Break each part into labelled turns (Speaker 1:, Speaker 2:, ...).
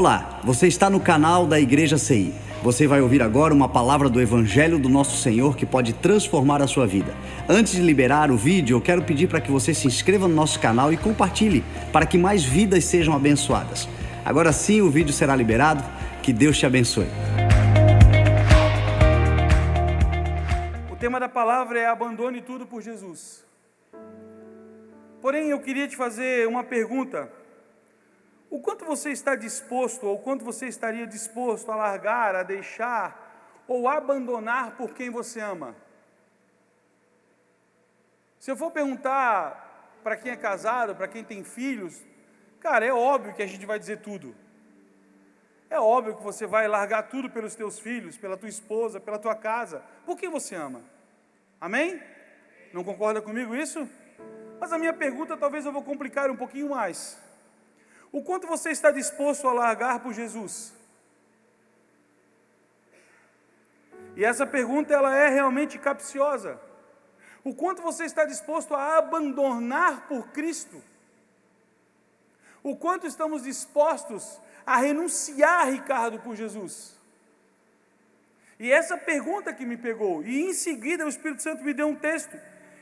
Speaker 1: Olá, você está no canal da Igreja CI. Você vai ouvir agora uma palavra do Evangelho do Nosso Senhor que pode transformar a sua vida. Antes de liberar o vídeo, eu quero pedir para que você se inscreva no nosso canal e compartilhe, para que mais vidas sejam abençoadas. Agora sim o vídeo será liberado. Que Deus te abençoe.
Speaker 2: O tema da palavra é abandone tudo por Jesus. Porém, eu queria te fazer uma pergunta. O quanto você está disposto, ou quanto você estaria disposto a largar, a deixar, ou abandonar por quem você ama? Se eu for perguntar para quem é casado, para quem tem filhos, cara, é óbvio que a gente vai dizer tudo. É óbvio que você vai largar tudo pelos teus filhos, pela tua esposa, pela tua casa, por quem você ama. Amém? Não concorda comigo isso? Mas a minha pergunta, talvez eu vou complicar um pouquinho mais. O quanto você está disposto a largar por Jesus? E essa pergunta, ela é realmente capciosa. O quanto você está disposto a abandonar por Cristo? O quanto estamos dispostos a renunciar, Ricardo, por Jesus? E essa pergunta que me pegou. E em seguida o Espírito Santo me deu um texto.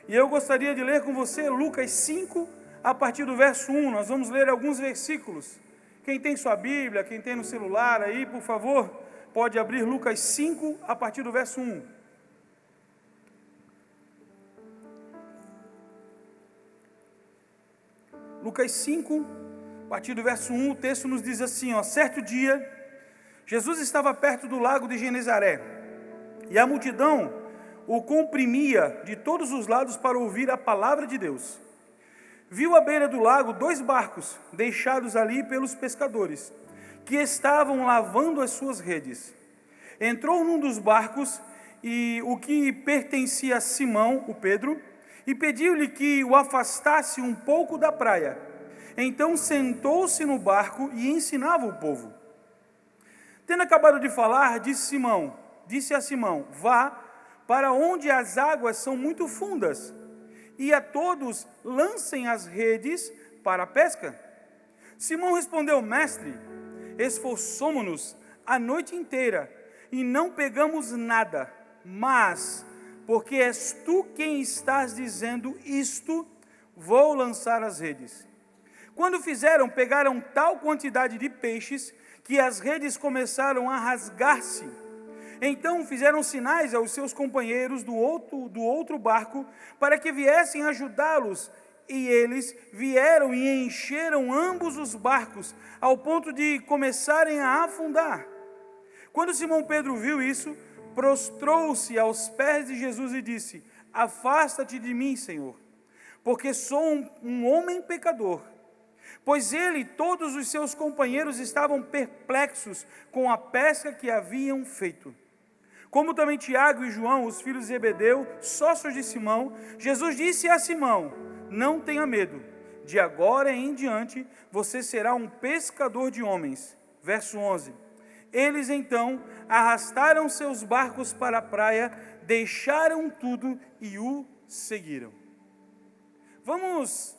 Speaker 2: E eu gostaria de ler com você Lucas 5, a partir do verso 1, nós vamos ler alguns versículos. Quem tem sua Bíblia, quem tem no celular aí, por favor, pode abrir Lucas 5, a partir do verso 1. Lucas 5, a partir do verso 1, o texto nos diz assim, certo dia, Jesus estava perto do lago de Genezaré, e a multidão o comprimia de todos os lados para ouvir a palavra de Deus. Viu à beira do lago 2 barcos, deixados ali pelos pescadores, que estavam lavando as suas redes. Entrou num dos barcos, e o que pertencia a Simão, o Pedro, e pediu-lhe que o afastasse um pouco da praia. Então sentou-se no barco e ensinava o povo. Tendo acabado de falar, disse a Simão, vá para onde as águas são muito fundas, e a todos lancem as redes para a pesca. Simão respondeu, mestre, esforçamo-nos a noite inteira e não pegamos nada, mas, porque és tu quem estás dizendo isto, vou lançar as redes. Quando fizeram, pegaram tal quantidade de peixes, que as redes começaram a rasgar-se. Então fizeram sinais aos seus companheiros do outro barco, para que viessem ajudá-los, e eles vieram e encheram ambos os barcos, ao ponto de começarem a afundar. Quando Simão Pedro viu isso, prostrou-se aos pés de Jesus e disse, afasta-te de mim, Senhor, porque sou um homem pecador. Pois ele e todos os seus companheiros estavam perplexos com a pesca que haviam feito. Como também Tiago e João, os filhos de Zebedeu, sócios de Simão, Jesus disse a Simão, não tenha medo, de agora em diante você será um pescador de homens. Verso 11, eles então arrastaram seus barcos para a praia, deixaram tudo e o seguiram. Vamos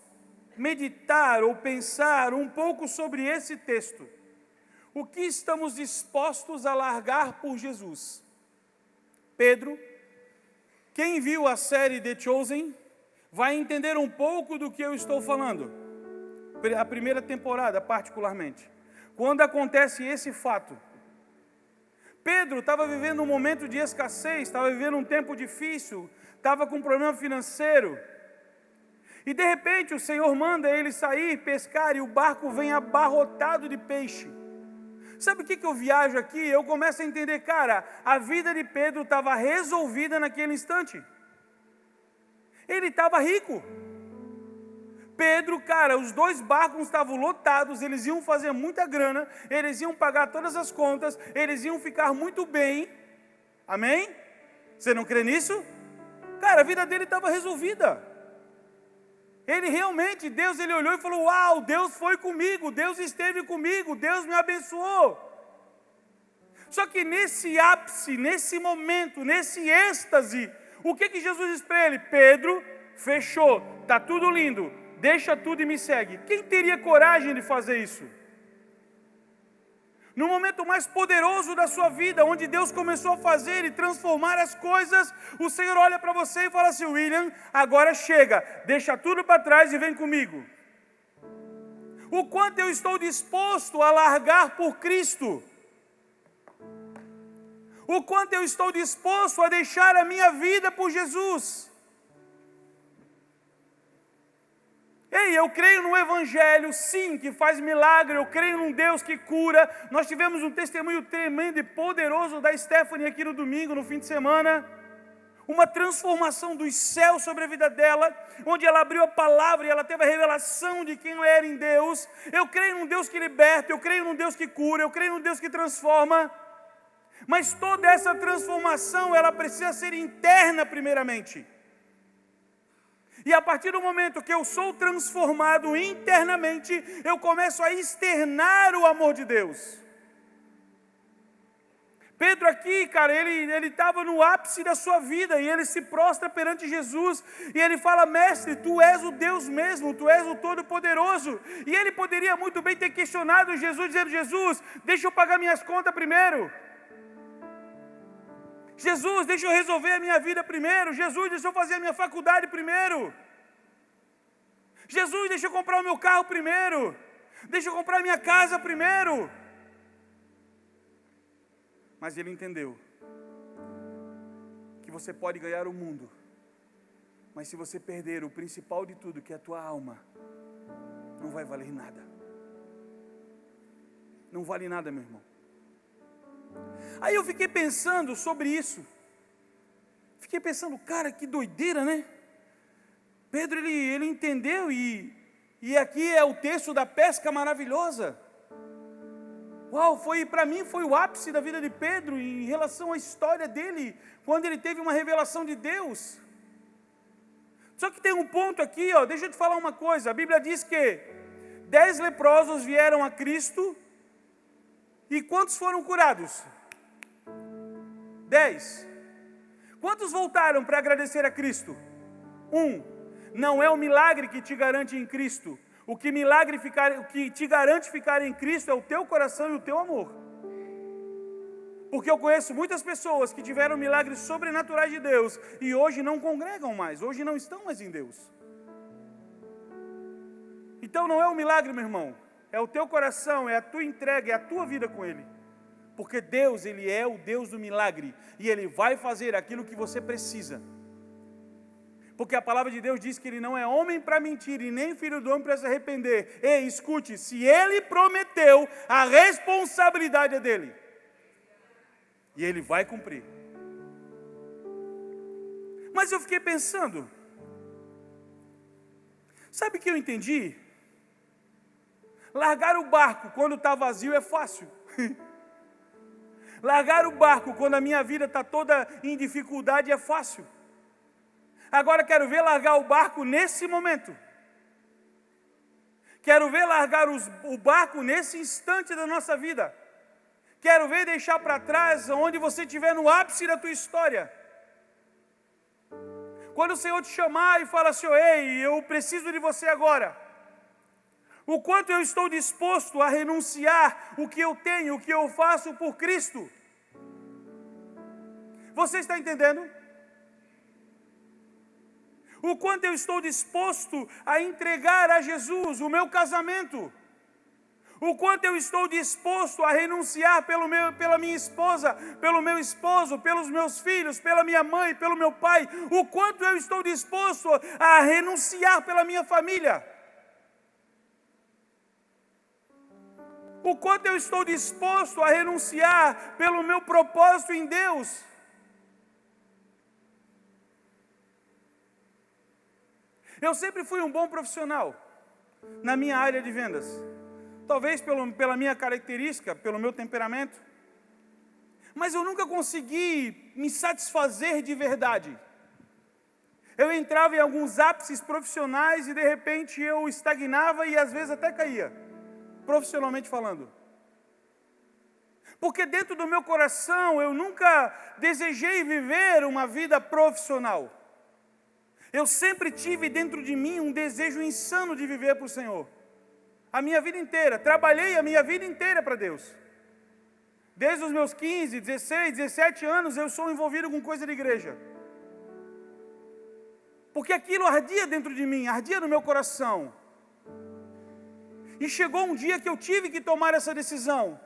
Speaker 2: meditar ou pensar um pouco sobre esse texto. O que estamos dispostos a largar por Jesus? Pedro, quem viu a série The Chosen, vai entender um pouco do que eu estou falando. A primeira temporada, particularmente. Quando acontece esse fato. Pedro estava vivendo um momento de escassez, estava vivendo um tempo difícil, estava com um problema financeiro. E de repente o Senhor manda ele sair, pescar, e o barco vem abarrotado de peixe. Sabe o que eu viajo aqui? Eu começo a entender, cara, a vida de Pedro estava resolvida naquele instante. Ele estava rico. Pedro, cara, os 2 barcos estavam lotados, eles iam fazer muita grana, eles iam pagar todas as contas, eles iam ficar muito bem. Amém? Você não crê nisso? Cara, a vida dele estava resolvida. Ele realmente, Deus, ele olhou e falou, uau, Deus foi comigo, Deus esteve comigo, Deus me abençoou. Só que nesse ápice, nesse momento, nesse êxtase, o que Jesus disse para ele? Pedro, fechou, está tudo lindo, deixa tudo e me segue. Quem teria coragem de fazer isso? no momento mais poderoso da sua vida, onde Deus começou a fazer e transformar as coisas, o Senhor olha para você e fala assim: William, agora chega, deixa tudo para trás e vem comigo. O quanto eu estou disposto a largar por Cristo, o quanto eu estou disposto a deixar a minha vida por Jesus. Ei, eu creio no Evangelho, sim, que faz milagre, eu creio num Deus que cura. Nós tivemos um testemunho tremendo e poderoso da Stephanie aqui no domingo, no fim de semana. Uma transformação dos céus sobre a vida dela, onde ela abriu a palavra e ela teve a revelação de quem ela era em Deus. Eu creio num Deus que liberta, eu creio num Deus que cura, eu creio num Deus que transforma. Mas toda essa transformação, ela precisa ser interna primeiramente. E a partir do momento que eu sou transformado internamente, eu começo a externar o amor de Deus. Pedro aqui, cara, ele estava no ápice da sua vida, e ele se prostra perante Jesus, e ele fala: mestre, tu és o Deus mesmo, tu és o Todo-Poderoso. E ele poderia muito bem ter questionado Jesus, dizendo: Jesus, deixa eu pagar minhas contas primeiro. Jesus, deixa eu resolver a minha vida primeiro. Jesus, deixa eu fazer a minha faculdade primeiro. Jesus, deixa eu comprar o meu carro primeiro. Deixa eu comprar a minha casa primeiro. Mas ele entendeu que você pode ganhar o mundo, mas se você perder o principal de tudo, que é a tua alma, não vai valer nada. Não vale nada, meu irmão. Aí eu fiquei pensando sobre isso. Fiquei pensando, cara, que doideira, né? Pedro, ele entendeu, e aqui é o texto da pesca maravilhosa. Uau, para mim foi o ápice da vida de Pedro em relação à história dele, quando ele teve uma revelação de Deus. Só que tem um ponto aqui, ó, deixa eu te falar uma coisa. A Bíblia diz que 10 leprosos vieram a Cristo, e quantos foram curados? 10. Quantos voltaram para agradecer a Cristo? 1. Não é o milagre que te garante em Cristo. O que te garante ficar em Cristo é o teu coração e o teu amor. Porque eu conheço muitas pessoas que tiveram milagres sobrenaturais de Deus e hoje não congregam mais, hoje não estão mais em Deus. Então não é o milagre, meu irmão, é o teu coração, é a tua entrega, é a tua vida com Ele. Porque Deus, Ele é o Deus do milagre, e Ele vai fazer aquilo que você precisa. Porque a palavra de Deus diz que Ele não é homem para mentir, e nem filho do homem para se arrepender. Ei, escute, se Ele prometeu, a responsabilidade é dEle. E Ele vai cumprir. Mas eu fiquei pensando, sabe o que eu entendi? Largar o barco quando está vazio é fácil. Largar o barco quando a minha vida está toda em dificuldade é fácil. Agora quero ver largar o barco nesse momento. Quero ver largar o barco nesse instante da nossa vida. Quero ver deixar para trás onde você estiver no ápice da tua história. Quando o Senhor te chamar e fala assim: ei, eu preciso de você agora. O quanto eu estou disposto a renunciar o que eu tenho, o que eu faço por Cristo. Você está entendendo? O quanto eu estou disposto a entregar a Jesus o meu casamento. O quanto eu estou disposto a renunciar pela minha esposa, pelo meu esposo, pelos meus filhos, pela minha mãe, pelo meu pai. O quanto eu estou disposto a renunciar pela minha família. O quanto eu estou disposto a renunciar pelo meu propósito em Deus. Eu sempre fui um bom profissional na minha área de vendas. Talvez pela minha característica, pelo meu temperamento. Mas eu nunca consegui me satisfazer de verdade. Eu entrava em alguns ápices profissionais e de repente eu estagnava e às vezes até caía, profissionalmente falando. Porque dentro do meu coração eu nunca desejei viver uma vida profissional. Eu sempre tive dentro de mim um desejo insano de viver para o Senhor. A minha vida inteira, trabalhei a minha vida inteira para Deus. Desde os meus 15, 16, 17 anos eu sou envolvido com coisa de igreja. Porque aquilo ardia dentro de mim, ardia no meu coração. E chegou um dia que eu tive que tomar essa decisão,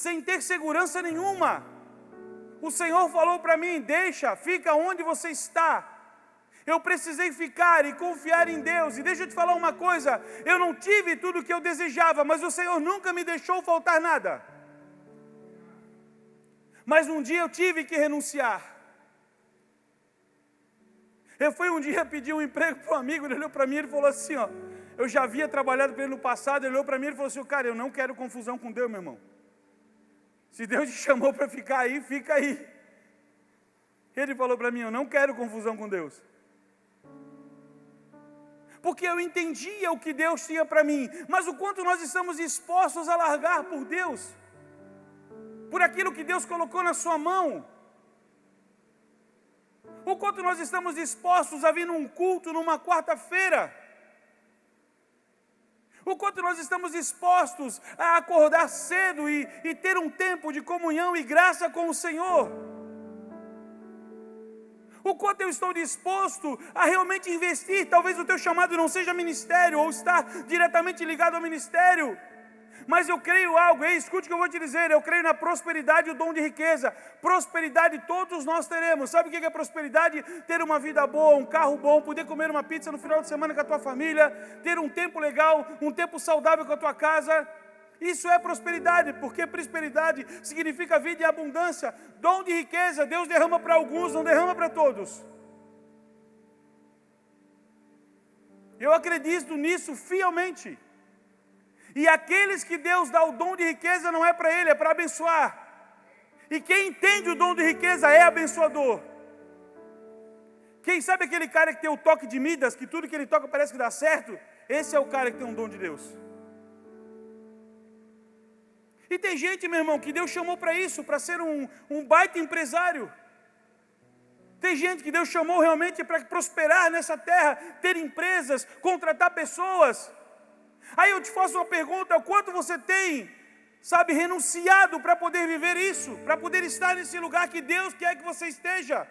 Speaker 2: sem ter segurança nenhuma. O Senhor falou para mim: deixa, fica onde você está. Eu precisei ficar e confiar em Deus. E deixa eu te falar uma coisa, eu não tive tudo o que eu desejava, mas o Senhor nunca me deixou faltar nada. Mas um dia eu tive que renunciar. Eu fui um dia pedir um emprego para um amigo, ele olhou para mim e falou assim, ó, eu já havia trabalhado para ele no passado, ele olhou para mim e falou assim, cara, eu não quero confusão com Deus, meu irmão. Se Deus te chamou para ficar aí, fica aí. Ele falou para mim, eu não quero confusão com Deus. Porque eu entendia o que Deus tinha para mim, mas o quanto nós estamos dispostos a largar por Deus, por aquilo que Deus colocou na sua mão. O quanto nós estamos dispostos a vir num culto numa quarta-feira. O quanto nós estamos dispostos a acordar cedo e ter um tempo de comunhão e graça com o Senhor. O quanto eu estou disposto a realmente investir. Talvez o teu chamado não seja ministério ou estar diretamente ligado ao ministério. Mas eu creio algo, escute o que eu vou te dizer, eu creio na prosperidade e o dom de riqueza. Prosperidade todos nós teremos. Sabe o que é prosperidade? Ter uma vida boa, um carro bom, poder comer uma pizza no final de semana com a tua família, ter um tempo legal, um tempo saudável com a tua casa. Isso é prosperidade, porque prosperidade significa vida e abundância. Dom de riqueza, Deus derrama para alguns, não derrama para todos. Eu acredito nisso fielmente. E aqueles que Deus dá o dom de riqueza não é para ele, é para abençoar. E quem entende o dom de riqueza é abençoador. Quem sabe aquele cara que tem o toque de Midas, que tudo que ele toca parece que dá certo? Esse é o cara que tem um dom de Deus. E tem gente, meu irmão, que Deus chamou para isso, para ser um baita empresário. Tem gente que Deus chamou realmente para prosperar nessa terra, ter empresas, contratar pessoas. Aí eu te faço uma pergunta, o quanto você tem, renunciado para poder viver isso, para poder estar nesse lugar que Deus quer que você esteja?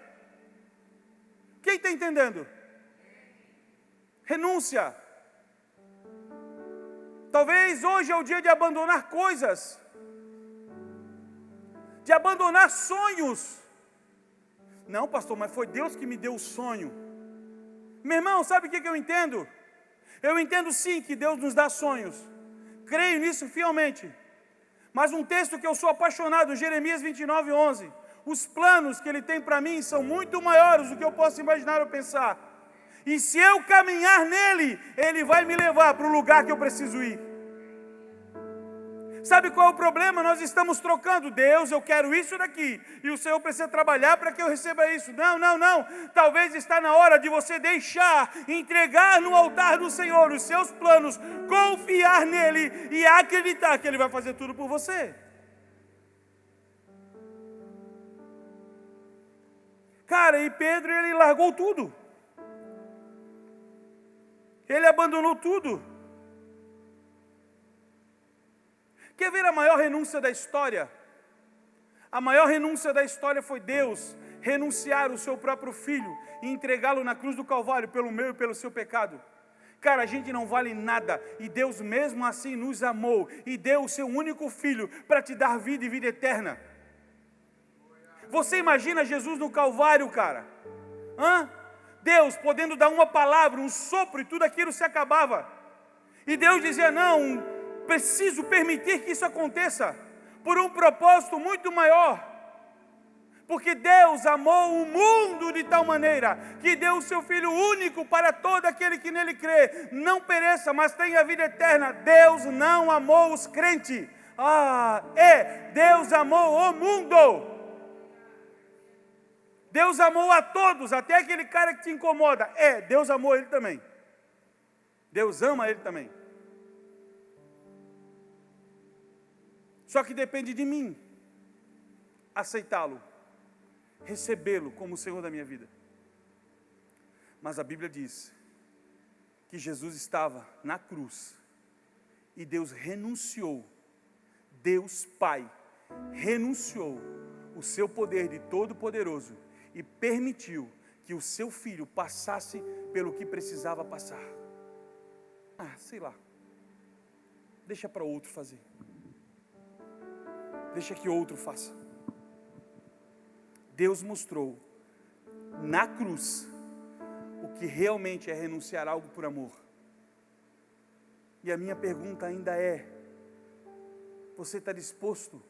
Speaker 2: Quem está entendendo? Renúncia. Talvez hoje é o dia de abandonar coisas, de abandonar sonhos. Não, pastor, mas foi Deus que me deu o sonho. Meu irmão, sabe o que eu entendo? Eu entendo sim que Deus nos dá sonhos, creio nisso fielmente, mas um texto que eu sou apaixonado, Jeremias 29, 11, os planos que Ele tem para mim são muito maiores do que eu posso imaginar ou pensar, e se eu caminhar nele, Ele vai me levar para o lugar que eu preciso ir. Sabe qual é o problema? Nós estamos trocando. Deus, eu quero isso daqui, e o Senhor precisa trabalhar para que eu receba isso. Não. Talvez está na hora de você deixar, entregar no altar do Senhor os seus planos, confiar nele e acreditar que Ele vai fazer tudo por você. Cara, e Pedro, ele largou tudo. Ele abandonou tudo. Quer ver a maior renúncia da história? A maior renúncia da história foi Deus renunciar o seu próprio filho e entregá-lo na cruz do Calvário pelo meu e pelo seu pecado. Cara, a gente não vale nada e Deus mesmo assim nos amou e deu o seu único filho para te dar vida e vida eterna. Você imagina Jesus no Calvário, cara? Deus podendo dar uma palavra, um sopro e tudo aquilo se acabava. E Deus dizia, não, preciso permitir que isso aconteça, por um propósito muito maior, porque Deus amou o mundo de tal maneira, que deu o seu Filho único para todo aquele que nele crê, não pereça, mas tenha vida eterna. Deus não amou os crentes, Deus amou o mundo, Deus amou a todos, até aquele cara que te incomoda, Deus amou ele também, Deus ama ele também. Só que depende de mim aceitá-lo, recebê-lo como o Senhor da minha vida. Mas a Bíblia diz que Jesus estava na cruz e Deus renunciou, Deus Pai renunciou o seu poder de Todo-Poderoso e permitiu que o seu filho passasse pelo que precisava passar. Sei lá. Deixa para outro fazer. Deixa que outro faça. Deus mostrou na cruz o que realmente é renunciar a algo por amor. E a minha pergunta ainda é: você está disposto?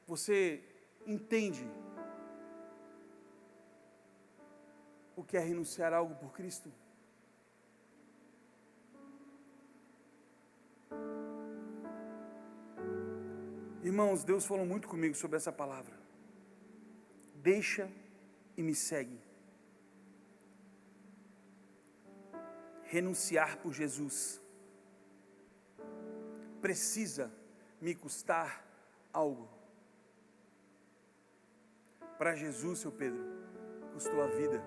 Speaker 2: Você entende o que é renunciar a algo por Cristo? Irmãos, Deus falou muito comigo sobre essa palavra. Deixa e me segue. Renunciar por Jesus precisa me custar algo. Para Jesus, seu Pedro, custou a vida.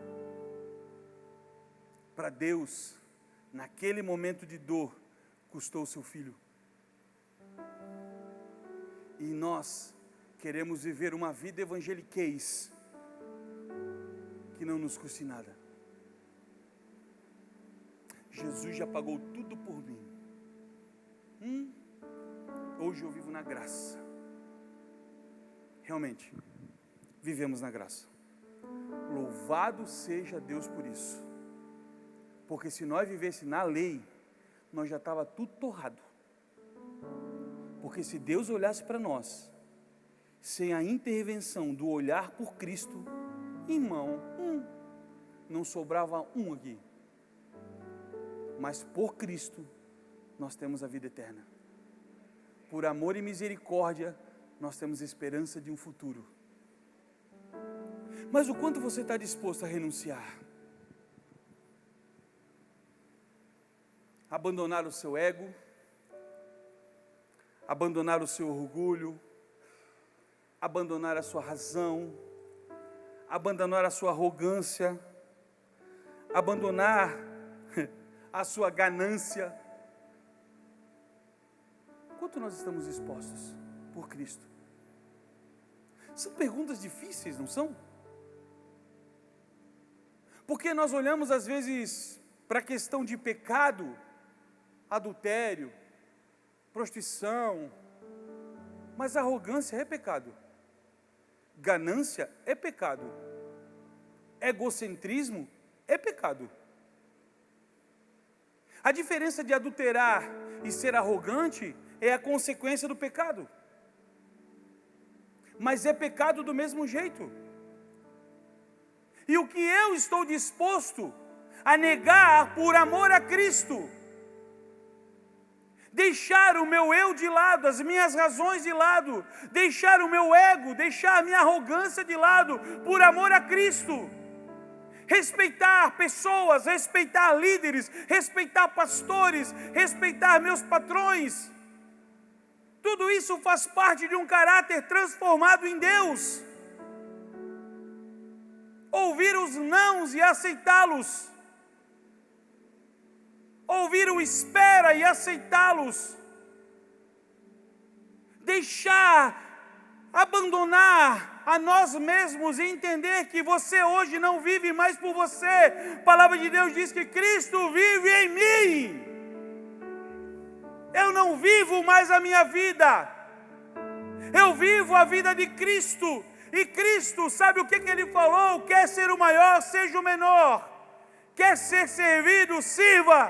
Speaker 2: Para Deus, naquele momento de dor, custou o seu filho. E nós queremos viver uma vida evangeliquez que não nos custe nada. Jesus já pagou tudo por mim. Hoje eu vivo na graça. Realmente, vivemos na graça. Louvado seja Deus por isso. Porque se nós vivêssemos na lei, nós já estava tudo torrado. Porque se Deus olhasse para nós, sem a intervenção do olhar por Cristo, irmão, não sobrava um aqui. Mas por Cristo, nós temos a vida eterna. Por amor e misericórdia, nós temos esperança de um futuro. Mas o quanto você está disposto a renunciar? Abandonar o seu ego, abandonar o seu orgulho, abandonar a sua razão, abandonar a sua arrogância, abandonar a sua ganância. Quanto nós estamos dispostos por Cristo? São perguntas difíceis, não são? Porque nós olhamos às vezes para a questão de pecado, adultério, prostituição, mas arrogância é pecado, ganância é pecado, egocentrismo é pecado. A diferença de adulterar e ser arrogante é a consequência do pecado, mas é pecado do mesmo jeito. E o que eu estou disposto a negar por amor a Cristo, deixar o meu eu de lado, as minhas razões de lado, deixar o meu ego, deixar a minha arrogância de lado, por amor a Cristo. Respeitar pessoas, respeitar líderes, respeitar pastores, respeitar meus patrões. Tudo isso faz parte de um caráter transformado em Deus. Ouvir os nãos e aceitá-los. Ouvir o espera e aceitá-los. Abandonar a nós mesmos e entender que você hoje não vive mais por você. A palavra de Deus diz que Cristo vive em mim. Eu não vivo mais a minha vida. Eu vivo a vida de Cristo. E Cristo, sabe o que Ele falou? Quer ser o maior, seja o menor. Quer ser servido, sirva.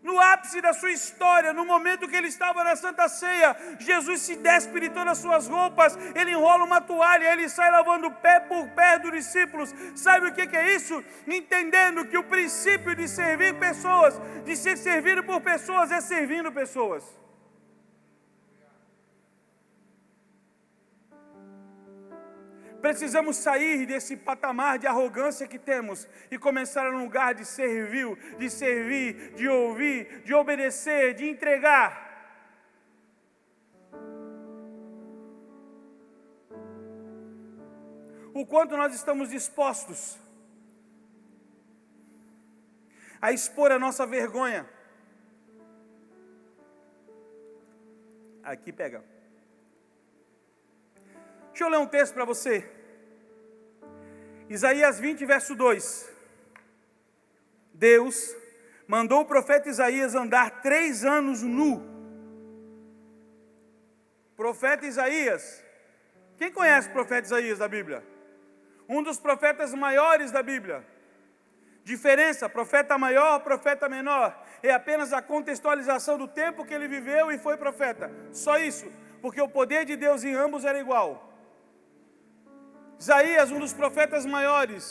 Speaker 2: No ápice da sua história, no momento que Ele estava na Santa Ceia, Jesus se despe de todas as suas roupas, Ele enrola uma toalha, Ele sai lavando pé por pé dos discípulos. Sabe o que é isso? Entendendo que o princípio de servir pessoas, de ser servido por pessoas, é servindo pessoas. Precisamos sair desse patamar de arrogância que temos e começar num lugar de servir, de ouvir, de obedecer, de entregar. O quanto nós estamos dispostos a expor a nossa vergonha, Aqui pega. Deixa eu ler um texto para você. Isaías 20, verso 2. Deus mandou o profeta Isaías andar 3 anos nu. Profeta Isaías. Quem conhece o profeta Isaías da Bíblia? Um dos profetas maiores da Bíblia. Diferença, profeta maior, profeta menor. É apenas a contextualização do tempo que ele viveu e foi profeta. Só isso, porque o poder de Deus em ambos era igual. Isaías, um dos profetas maiores.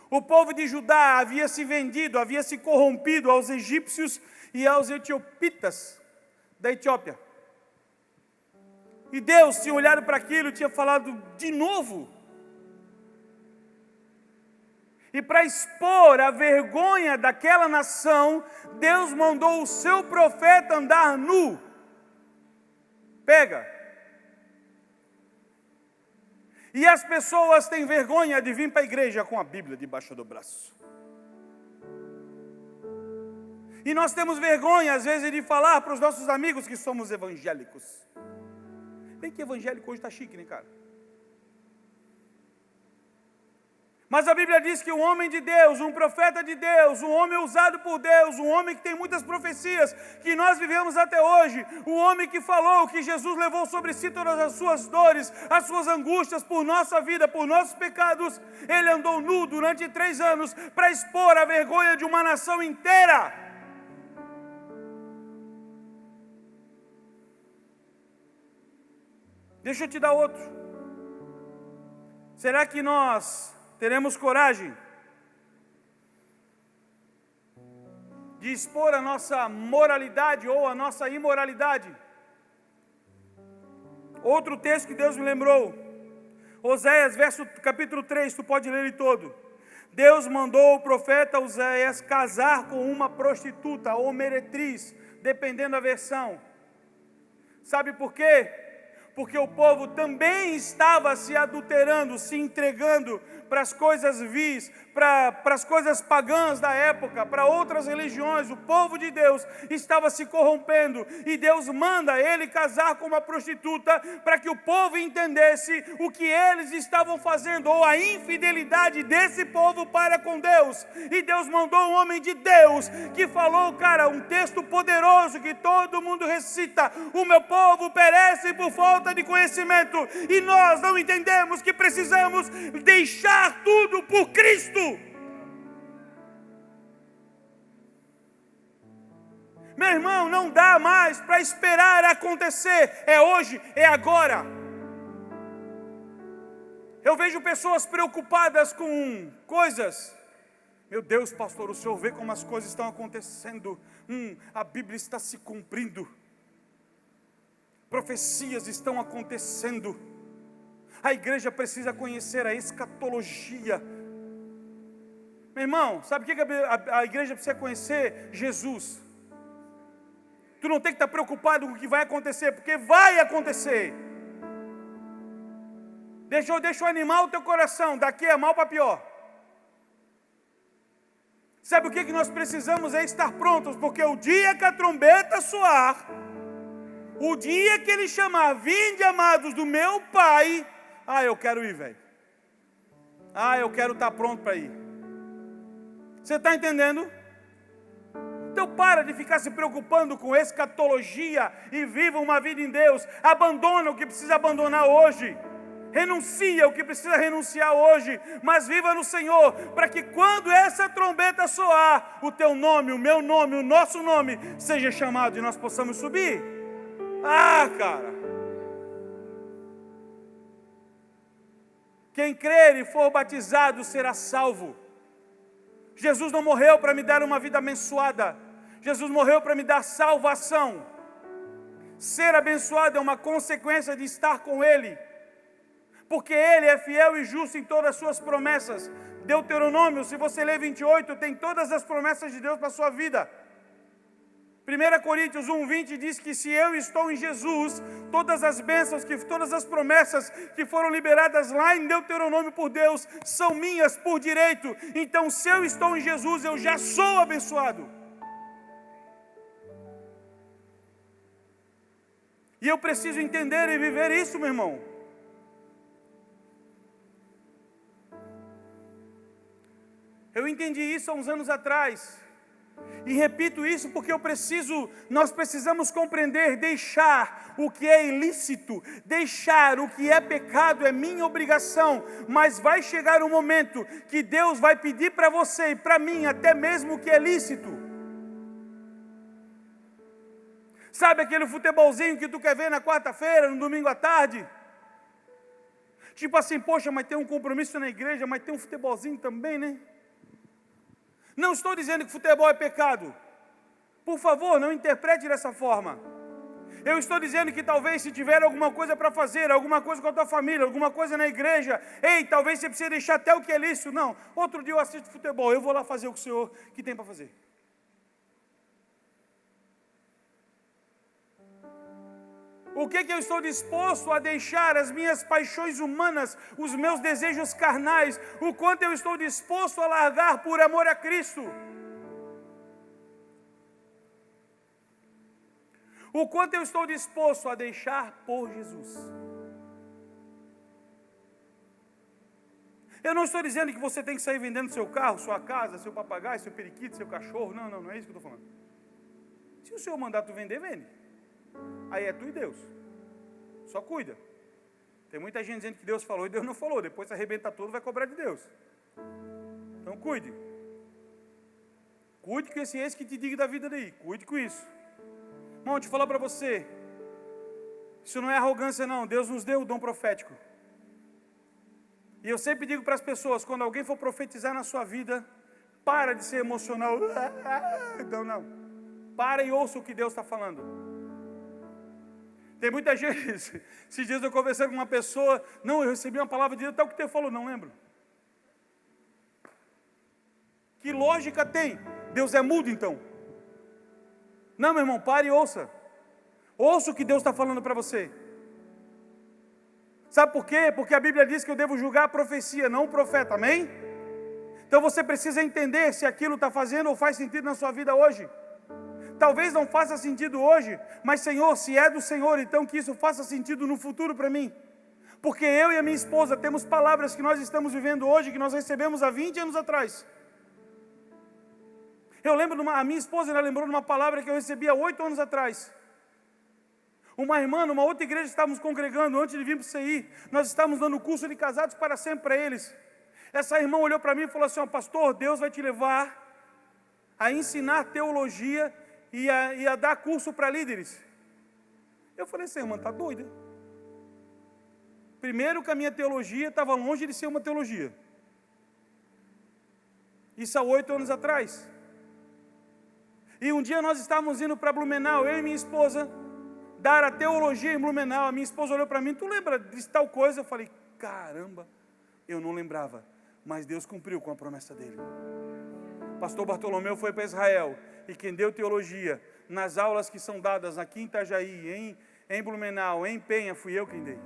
Speaker 2: O povo de Judá havia se vendido, havia se corrompido aos egípcios e aos etiopitas da Etiópia. E Deus tinha olhado para aquilo e tinha falado de novo. E para expor a vergonha daquela nação, Deus mandou o seu profeta andar nu. Pega. E as pessoas têm vergonha de vir para a igreja com a Bíblia debaixo do braço. E nós temos vergonha, às vezes, de falar para os nossos amigos que somos evangélicos. Bem que evangélico hoje está chique, né, cara? Mas a Bíblia diz que um homem de Deus, um profeta de Deus, um homem usado por Deus, um homem que tem muitas profecias, que nós vivemos até hoje, o homem que falou que Jesus levou sobre si todas as suas dores, as suas angústias por nossa vida, por nossos pecados, ele andou nu durante 3 anos para expor a vergonha de uma nação inteira. Deixa eu te dar outro. Será que nós teremos coragem de expor a nossa moralidade ou a nossa imoralidade? Outro texto que Deus me lembrou, Oséias, capítulo 3, tu pode ler ele todo. Deus mandou o profeta Oséias casar com uma prostituta ou meretriz, dependendo da versão. Sabe por quê? Porque o povo também estava se adulterando, se entregando para as coisas vis, para as coisas pagãs da época, para outras religiões. O povo de Deus estava se corrompendo e Deus manda ele casar com uma prostituta para que o povo entendesse o que eles estavam fazendo, ou a infidelidade desse povo para com Deus. E Deus mandou um homem de Deus que falou, cara, um texto poderoso que todo mundo recita: o meu povo perece por falta de conhecimento, e nós não entendemos que precisamos deixar tudo por Cristo. Meu irmão, não dá mais para esperar acontecer. É hoje, é agora. Eu vejo pessoas preocupadas com coisas. Meu Deus, pastor, o senhor vê como as coisas estão acontecendo. A Bíblia está se cumprindo. Profecias estão acontecendo. A igreja precisa conhecer a escatologia. Meu irmão, sabe o que a igreja precisa conhecer? Jesus. Tu não tem que estar preocupado com o que vai acontecer, porque vai acontecer. Deixa eu animar o teu coração, daqui é mal para pior. Sabe o que nós precisamos? É estar prontos, porque o dia que a trombeta soar, o dia que ele chamar: vinde, amados do meu Pai, eu quero ir, velho. Eu quero estar pronto para ir. Você está entendendo? Então para de ficar se preocupando com escatologia e viva uma vida em Deus. Abandona o que precisa abandonar hoje. Renuncia o que precisa renunciar hoje, mas viva no Senhor, para que quando essa trombeta soar, o teu nome, o meu nome, o nosso nome seja chamado e nós possamos subir. Cara, quem crer e for batizado será salvo. Jesus não morreu para me dar uma vida abençoada, Jesus morreu para me dar salvação. Ser abençoado é uma consequência de estar com Ele, porque Ele é fiel e justo em todas as suas promessas. Deuteronômio, se você ler 28, tem todas as promessas de Deus para a sua vida. 1 Coríntios 1:20 diz que se eu estou em Jesus, todas as bênçãos, todas as promessas que foram liberadas lá em Deuteronômio por Deus, são minhas por direito. Então, se eu estou em Jesus, eu já sou abençoado. E eu preciso entender e viver isso, meu irmão. Eu entendi isso há uns anos atrás. E repito isso porque nós precisamos compreender, deixar o que é ilícito, deixar o que é pecado, é minha obrigação. Mas vai chegar um momento que Deus vai pedir para você e para mim até mesmo o que é lícito. Sabe aquele futebolzinho que tu quer ver na quarta-feira, no domingo à tarde? Tipo assim, poxa, mas tem um compromisso na igreja, mas tem um futebolzinho também, né? Não estou dizendo que futebol é pecado. Por favor, não interprete dessa forma. Eu estou dizendo que talvez se tiver alguma coisa para fazer, alguma coisa com a tua família, alguma coisa na igreja, ei, talvez você precise deixar até o que é lícito. Não, outro dia eu assisto futebol, eu vou lá fazer o que o Senhor que tem para fazer. O que eu estou disposto a deixar, as minhas paixões humanas, os meus desejos carnais, o quanto eu estou disposto a largar por amor a Cristo. O quanto eu estou disposto a deixar por Jesus. Eu não estou dizendo que você tem que sair vendendo seu carro, sua casa, seu papagaio, seu periquito, seu cachorro. Não é isso que eu estou falando. Se o Senhor mandar tu vender, vende. Aí é tu e Deus. Só cuida. Tem muita gente dizendo que Deus falou e Deus não falou. Depois se arrebenta tudo, vai cobrar de Deus. Então cuide. Cuide com esse ex que te diga da vida daí. Cuide com isso. Irmão, deixa eu falar para você. Isso não é arrogância não. Deus nos deu o dom profético. E eu sempre digo para as pessoas, quando alguém for profetizar na sua vida, para de ser emocional. Não. Para e ouça o que Deus está falando. Tem muita gente, esses dias eu conversei com uma pessoa, não, eu recebi uma palavra de Deus, tal que Deus falou, não lembro. Que lógica tem? Deus é mudo então? Não, meu irmão, pare e ouça. Ouça o que Deus está falando para você. Sabe por quê? Porque a Bíblia diz que eu devo julgar a profecia, não o profeta, amém? Então você precisa entender se aquilo está fazendo ou faz sentido na sua vida hoje. Talvez não faça sentido hoje, mas Senhor, se é do Senhor, então que isso faça sentido no futuro para mim. Porque eu e a minha esposa temos palavras que nós estamos vivendo hoje, que nós recebemos há 20 anos atrás. Eu lembro, a minha esposa ela lembrou de uma palavra que eu recebi há 8 anos atrás. Uma irmã, numa outra igreja, estávamos congregando, antes de vir para o CI, nós estávamos dando curso de casados para sempre para eles. Essa irmã olhou para mim e falou assim, ó, pastor, Deus vai te levar a ensinar teologia e a dar curso para líderes. Eu falei, essa irmã está doida? Primeiro que a minha teologia estava longe de ser uma teologia. Isso há 8 anos atrás. E um dia nós estávamos indo para Blumenau, eu e minha esposa, dar a teologia em Blumenau. A minha esposa olhou para mim, tu lembra de tal coisa? Eu falei, caramba, eu não lembrava, mas Deus cumpriu com a promessa dele. Pastor Bartolomeu foi para Israel, e quem deu teologia nas aulas que são dadas aqui em Itajaí, em Blumenau, em Penha, fui eu quem dei.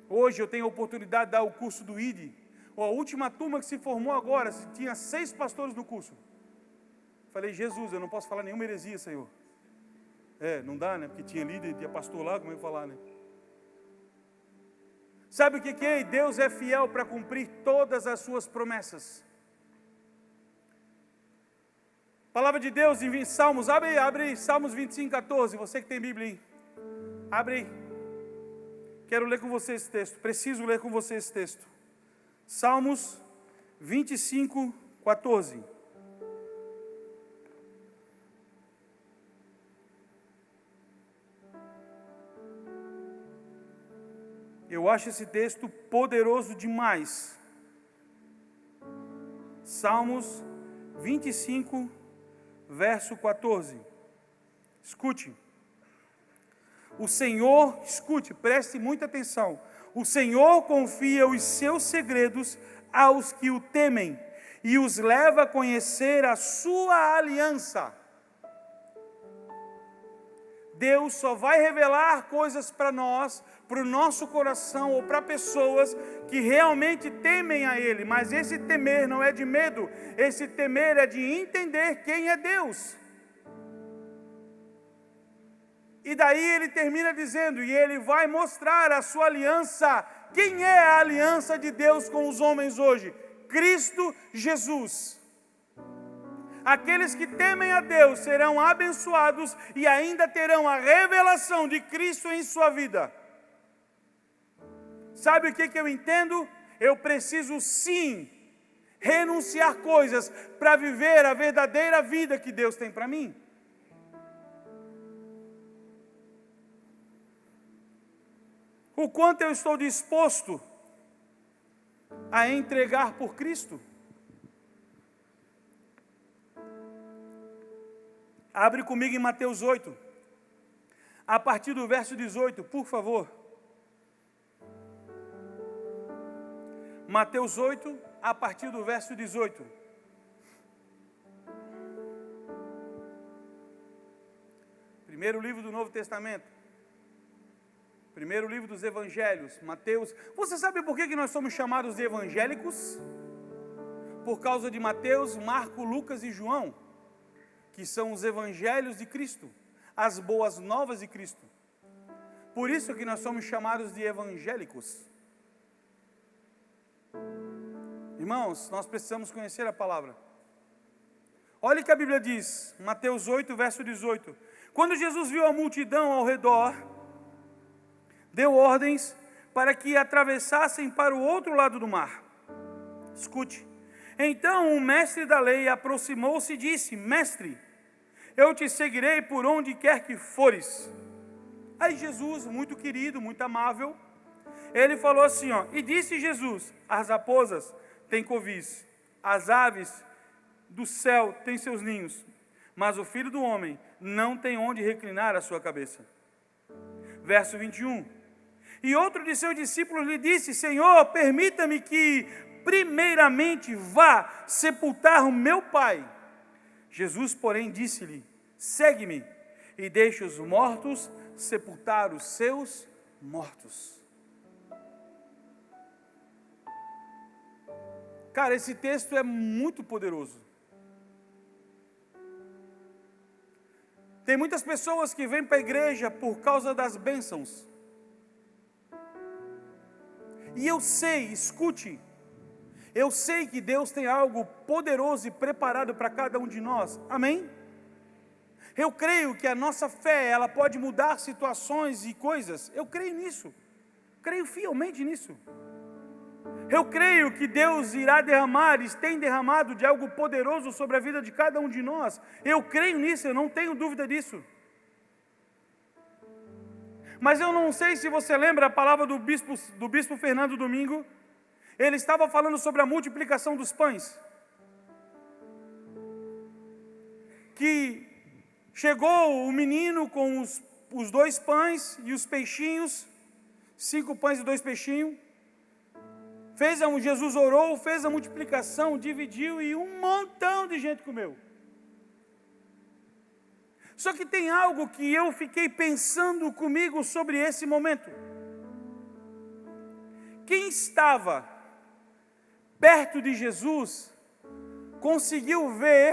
Speaker 2: Hoje eu tenho a oportunidade de dar o curso do ID. A última turma que se formou agora, tinha 6 pastores no curso. Falei, Jesus, eu não posso falar nenhuma heresia, Senhor. Não dá, né? Porque tinha líder, tinha pastor lá, como eu ia falar, né? Sabe o que é? Deus é fiel para cumprir todas as suas promessas. Palavra de Deus em Salmos, abre Salmos 25, 14, você que tem Bíblia aí, abre aí, quero ler com você esse texto, preciso ler com você esse texto, Salmos 25, 14, eu acho esse texto poderoso demais, Salmos 25, verso 14, escute, o Senhor, escute, preste muita atenção, o Senhor confia os seus segredos aos que o temem, e os leva a conhecer a sua aliança. Deus só vai revelar coisas para nós, para o nosso coração ou para pessoas que realmente temem a Ele. Mas esse temer não é de medo, esse temer é de entender quem é Deus. E daí ele termina dizendo, e ele vai mostrar a sua aliança. Quem é a aliança de Deus com os homens hoje? Cristo Jesus. Aqueles que temem a Deus serão abençoados e ainda terão a revelação de Cristo em sua vida. Sabe o que eu entendo? Eu preciso sim renunciar coisas para viver a verdadeira vida que Deus tem para mim. O quanto eu estou disposto a entregar por Cristo? Abre comigo em Mateus 8, a partir do verso 18, por favor. Mateus 8, a partir do verso 18. Primeiro livro do Novo Testamento. Primeiro livro dos Evangelhos, Mateus. Você sabe por que nós somos chamados de evangélicos? Por causa de Mateus, Marcos, Lucas e João, que são os evangelhos de Cristo, as boas novas de Cristo. Por isso que nós somos chamados de evangélicos. Irmãos, nós precisamos conhecer a palavra. Olha o que a Bíblia diz, Mateus 8, verso 18. Quando Jesus viu a multidão ao redor, deu ordens para que atravessassem para o outro lado do mar. Escute. Então o mestre da lei aproximou-se e disse, mestre, eu te seguirei por onde quer que fores. Aí Jesus, muito querido, muito amável, ele falou assim, e disse Jesus, as raposas têm covis, as aves do céu têm seus ninhos, mas o Filho do Homem não tem onde reclinar a sua cabeça. Verso 21. E outro de seus discípulos lhe disse, Senhor, permita-me que primeiramente vá sepultar o meu pai. Jesus, porém, disse-lhe, segue-me e deixe os mortos sepultar os seus mortos. Cara, esse texto é muito poderoso. Tem muitas pessoas que vêm para a igreja por causa das bênçãos. E eu sei, escute, eu sei que Deus tem algo poderoso e preparado para cada um de nós, amém? Eu creio que a nossa fé, ela pode mudar situações e coisas, eu creio nisso, creio fielmente nisso. Eu creio que Deus irá derramar, e tem derramado de algo poderoso sobre a vida de cada um de nós, eu creio nisso, eu não tenho dúvida disso. Mas eu não sei se você lembra a palavra do bispo Fernando Domingo. Ele estava falando sobre a multiplicação dos pães. Que chegou o menino com os 2 pães e os peixinhos, 5 pães e 2 peixinhos. Jesus orou, fez a multiplicação, dividiu e um montão de gente comeu. Só que tem algo que eu fiquei pensando comigo sobre esse momento. Quem estava perto de Jesus conseguiu ver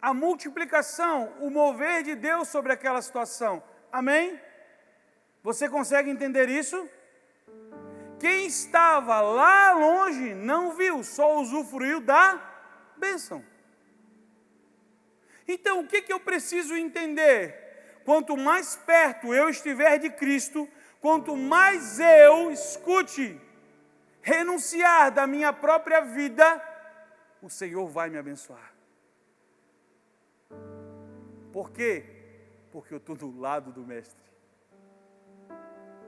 Speaker 2: a multiplicação, o mover de Deus sobre aquela situação. Amém? Você consegue entender isso? Quem estava lá longe não viu, só usufruiu da bênção. Então, o que eu preciso entender? Quanto mais perto eu estiver de Cristo, quanto mais eu, escute, renunciar da minha própria vida, o Senhor vai me abençoar. Por quê? Porque eu estou do lado do Mestre.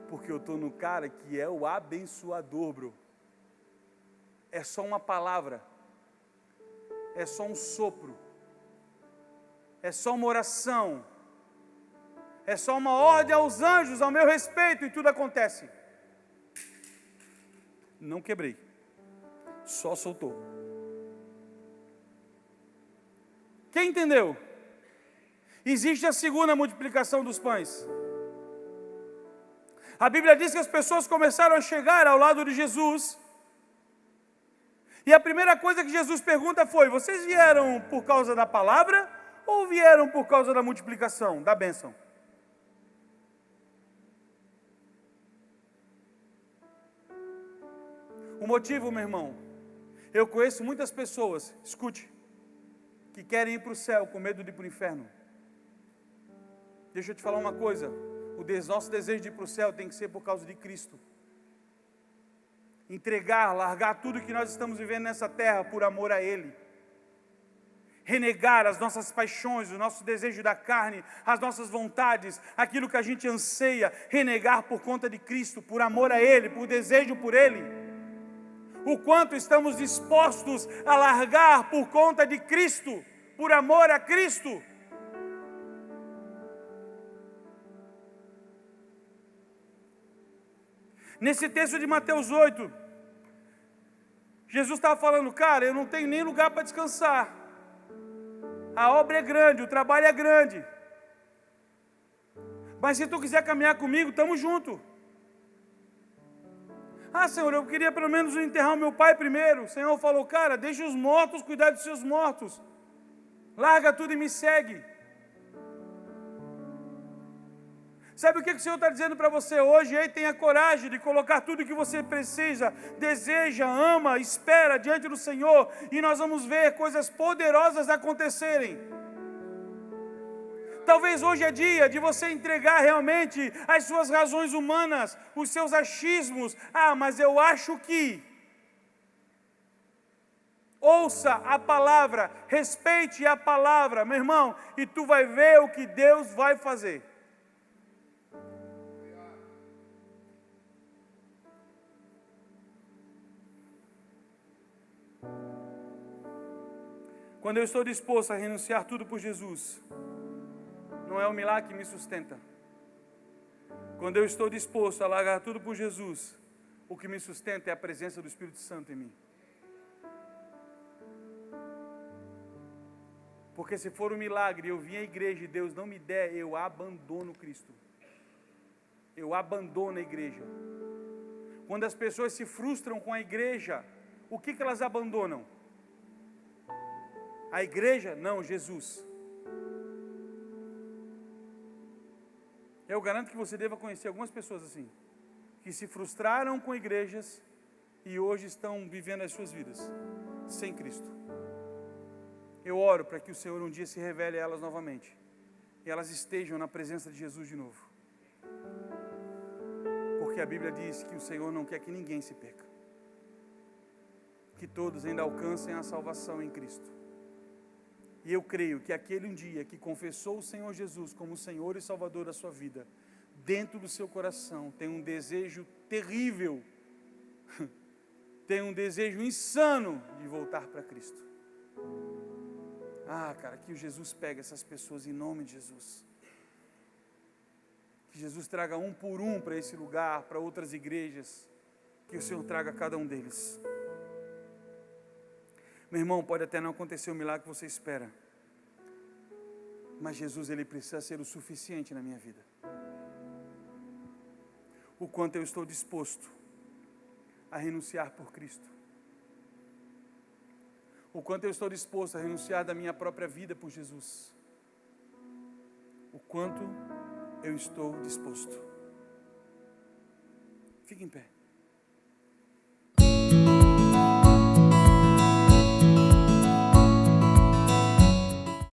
Speaker 2: Porque eu estou no cara que é o abençoador, bro. É só uma palavra. É só um sopro. É só uma oração. É só uma ordem aos anjos ao meu respeito e tudo acontece. Não quebrei. Só soltou. Quem entendeu? Existe a segunda multiplicação dos pães. A Bíblia diz que as pessoas começaram a chegar ao lado de Jesus. E a primeira coisa que Jesus pergunta foi: vocês vieram por causa da palavra ou vieram por causa da multiplicação, da bênção? O motivo, meu irmão, eu conheço muitas pessoas, escute, que querem ir para o céu com medo de ir para o inferno. Deixa eu te falar uma coisa, nosso desejo de ir para o céu tem que ser por causa de Cristo. Entregar, largar tudo que nós estamos vivendo nessa terra por amor a Ele. Renegar as nossas paixões, o nosso desejo da carne, as nossas vontades, aquilo que a gente anseia, renegar por conta de Cristo, por amor a Ele, por desejo por Ele. O quanto estamos dispostos a largar por conta de Cristo, por amor a Cristo. Nesse texto de Mateus 8, Jesus estava falando, cara, eu não tenho nem lugar para descansar. A obra é grande, o trabalho é grande. Mas se tu quiser caminhar comigo, estamos juntos. Ah, Senhor, eu queria pelo menos enterrar o meu pai primeiro. O Senhor falou, cara, deixa os mortos cuidar dos seus mortos. Larga tudo e me segue. Sabe o que o Senhor está dizendo para você hoje? Ei, tenha coragem de colocar tudo o que você precisa, deseja, ama, espera diante do Senhor, e nós vamos ver coisas poderosas acontecerem. Talvez hoje é dia de você entregar realmente as suas razões humanas, os seus achismos. Ah, mas eu acho que... Ouça a palavra, respeite a palavra, meu irmão, e tu vai ver o que Deus vai fazer. Quando eu estou disposto a renunciar tudo por Jesus, não é o milagre que me sustenta. Quando eu estou disposto a largar tudo por Jesus, o que me sustenta é a presença do Espírito Santo em mim. Porque se for um milagre, eu vim à igreja e Deus não me der, eu abandono Cristo. Eu abandono a igreja. Quando as pessoas se frustram com a igreja, o que elas abandonam? A igreja? Não, Jesus. Eu garanto que você deva conhecer algumas pessoas assim, que se frustraram com igrejas e hoje estão vivendo as suas vidas sem Cristo. Eu oro para que o Senhor um dia se revele a elas novamente e elas estejam na presença de Jesus de novo. Porque a Bíblia diz que o Senhor não quer que ninguém se perca, que todos ainda alcancem a salvação em Cristo. E eu creio que aquele um dia que confessou o Senhor Jesus como o Senhor e Salvador da sua vida, dentro do seu coração tem um desejo terrível, tem um desejo insano de voltar para Cristo. Ah, cara, que Jesus pegue essas pessoas em nome de Jesus. Que Jesus traga um por um para esse lugar, para outras igrejas, que o Senhor traga cada um deles. Meu irmão, pode até não acontecer o milagre que você espera, mas Jesus, Ele precisa ser o suficiente na minha vida. O quanto eu estou disposto a renunciar por Cristo. O quanto eu estou disposto a renunciar da minha própria vida por Jesus. O quanto eu estou disposto. Fique em pé.